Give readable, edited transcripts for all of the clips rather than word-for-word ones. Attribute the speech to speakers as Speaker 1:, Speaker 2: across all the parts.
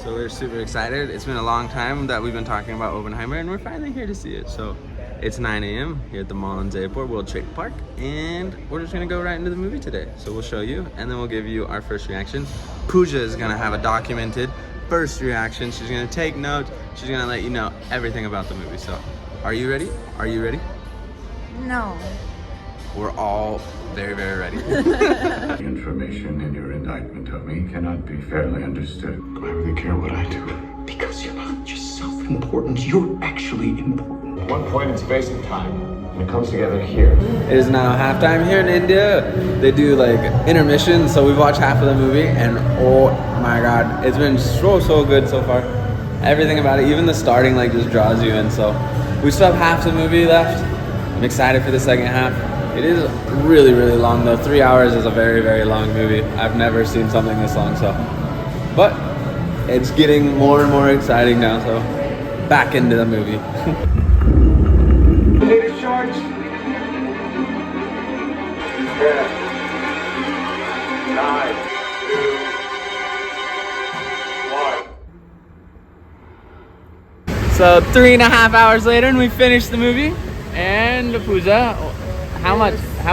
Speaker 1: So we're super excited. It's been a long time that we've been talking about Oppenheimer, and we're finally here to see it. So it's 9 a.m. here at the Mullins Airport, World Trade Park, and we're just gonna go right into the movie today. So we'll show you, and then we'll give you our first reaction. Pooja is gonna have a documented first reaction. She's gonna take notes. She's gonna let you know everything about the movie. So, are you ready? Are you ready?
Speaker 2: No.
Speaker 1: We're all very, very ready.
Speaker 3: The information in your indictment of me cannot be fairly understood.
Speaker 4: Why would they care what I do?
Speaker 5: Because you're not just self-important, you're actually important.
Speaker 4: At one point in space and time, and it comes together here.
Speaker 1: It is now halftime here in India. They do like intermission, so we've watched half of the movie, and oh my god, it's been so good so far. Everything about it, even the starting like just draws you in. So we still have half the movie left. I'm excited for the second half. It is really long though. 3 hours is a very long movie. I've never seen something this long, so. But it's getting more and more exciting now, so back into the movie.
Speaker 4: Leader charge. 10, 9, 2, 1.
Speaker 1: So 3.5 hours later, and we finished the movie. And Pooja, how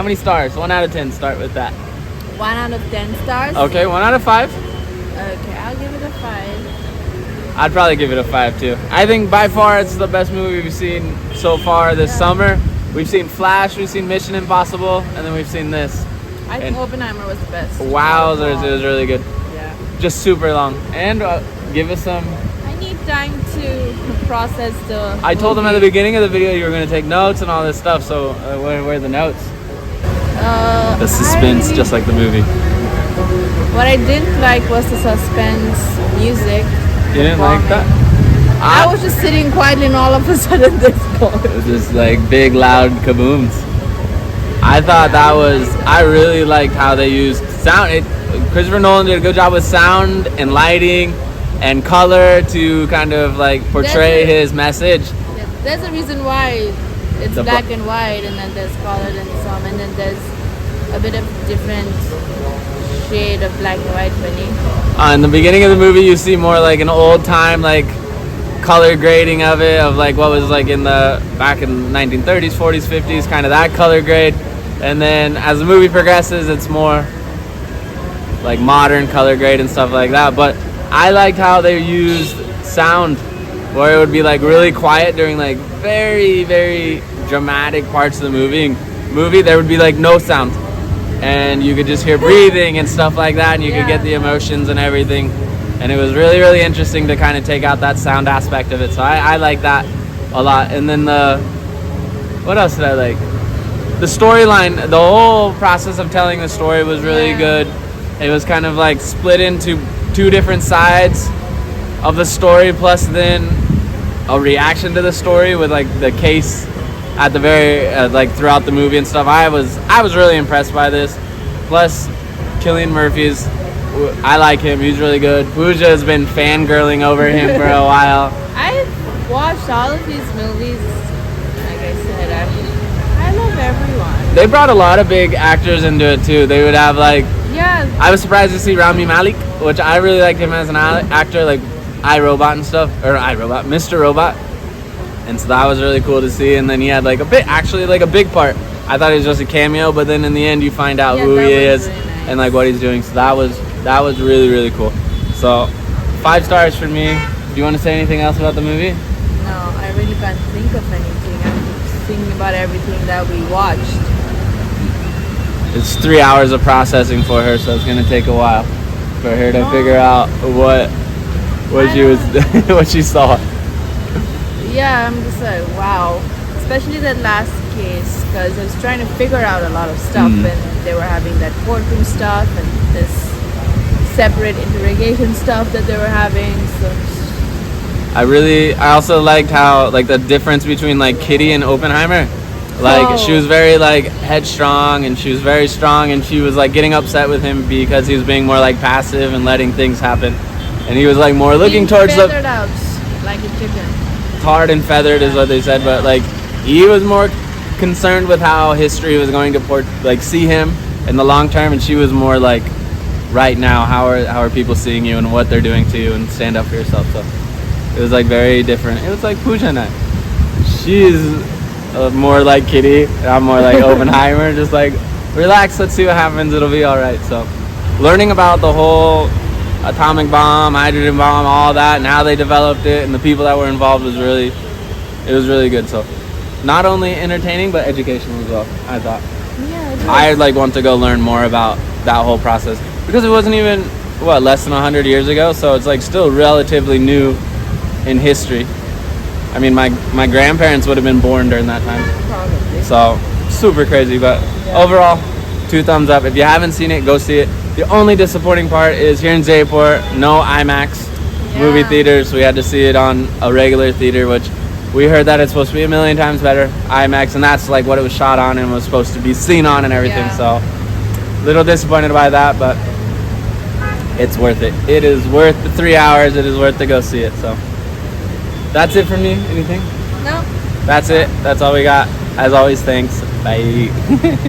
Speaker 1: many stars? 1 out of 10. Start with that.
Speaker 2: 1 out of 10 stars?
Speaker 1: Okay, 1 out of 5.
Speaker 2: Okay, I'll give it a 5.
Speaker 1: I'd probably give it a 5 too. I think by far it's the best movie we've seen so far this summer. We've seen Flash, we've seen Mission Impossible, and then we've seen this.
Speaker 2: I think Oppenheimer was the best.
Speaker 1: Wowzers, it was really good.
Speaker 2: Yeah.
Speaker 1: Just super long. And give us some.
Speaker 2: I need time to process the
Speaker 1: I told them at the beginning of the video you were going to take notes and all this stuff, so where are the notes? The suspense, just like the movie.
Speaker 2: What I didn't like was the suspense music.
Speaker 1: You didn't like that?
Speaker 2: I was just sitting quietly and all of a sudden this goes.
Speaker 1: It was just like big loud kabooms. I thought that was, I really liked how they used sound. Christopher Nolan did a good job with sound and lighting and color to kind of like portray his message.
Speaker 2: Yeah, there's a reason why it's black and white, and then there's colored and some, and then there's a bit of different shade of black and white funny.
Speaker 1: In the beginning of the movie, you see more like an old time like color grading of it, of like what was like in the back in 1930s, 40s, 50s, kind of that color grade. And then as the movie progresses, it's more like modern color grade and stuff like that. But I liked how they used sound, where it would be like really quiet during like very dramatic parts of the movie. There would be like no sound, and you could just hear breathing and stuff like that, and you could get the emotions and everything. And it was really interesting to kind of take out that sound aspect of it. So I like that a lot. And then what else did I like? The storyline, the whole process of telling the story was really good. It was kind of like split into 2 different sides of the story, plus then a reaction to the story with like the case at the very like throughout the movie and stuff. I was really impressed by this. Plus Cillian Murphy's, I like him, he's really good. Pooja has been fangirling over him for a while.
Speaker 2: I've watched all of these movies. Like I said, I love everyone.
Speaker 1: They brought a lot of big actors into it too. They would have like, I was surprised to see Rami Malek, which I really liked him as an actor, like iRobot and stuff, or iRobot, Mr. Robot. And so that was really cool to see. And then he had like a big part. I thought it was just a cameo, but then in the end you find out who he is really nice. And like what he's doing. So that was really cool. So 5 stars for me. Do you want to say anything else about the movie?
Speaker 2: No, I really can't think of anything. I'm just thinking about everything that we watched.
Speaker 1: It's 3 hours of processing for her, so it's gonna take a while for her to figure out what she saw.
Speaker 2: Yeah, I'm just like, wow. Especially that last case, because I was trying to figure out a lot of stuff, and they were having that courtroom stuff and this separate interrogation stuff that they were having. So
Speaker 1: I also liked how like the difference between like Kitty and Oppenheimer. Like she was very like headstrong, and she was very strong, and she was like getting upset with him because he was being more like passive and letting things happen, and he was like more looking towards the
Speaker 2: feathered out like a chicken.
Speaker 1: Tarred and feathered is what they said, but like he was more concerned with how history was going to see him in the long term, and she was more like right now, how are people seeing you and what they're doing to you, and stand up for yourself. So it was like very different. It was like Pooja and I. She's more like Kitty, and I'm more like Oppenheimer. Just like, relax, let's see what happens, it'll be all right. So learning about the whole atomic bomb, hydrogen bomb, all that, and how they developed it, and the people that were involved was really good. So not only entertaining, but educational as well, I thought.
Speaker 2: Yeah, it was.
Speaker 1: I like want to go learn more about that whole process, because it wasn't even less than 100 years ago, so it's like still relatively new in history. I mean, my grandparents would have been born during that time,
Speaker 2: Probably.
Speaker 1: so super crazy. But
Speaker 2: Yeah.
Speaker 1: overall, 2 thumbs up. If you haven't seen it, go see it. The only disappointing part is here in Jaipur, no IMAX movie
Speaker 2: Yeah.
Speaker 1: theaters. We had to see it on a regular theater, which we heard that it's supposed to be a million times better, IMAX, and that's like what it was shot on and was supposed to be seen on and everything.
Speaker 2: Yeah.
Speaker 1: So little disappointed by that, but it's worth it. It is worth the 3 hours. It is worth to go see it. So that's it from me. Anything?
Speaker 2: No.
Speaker 1: That's it. That's all we got. As always, thanks. Bye.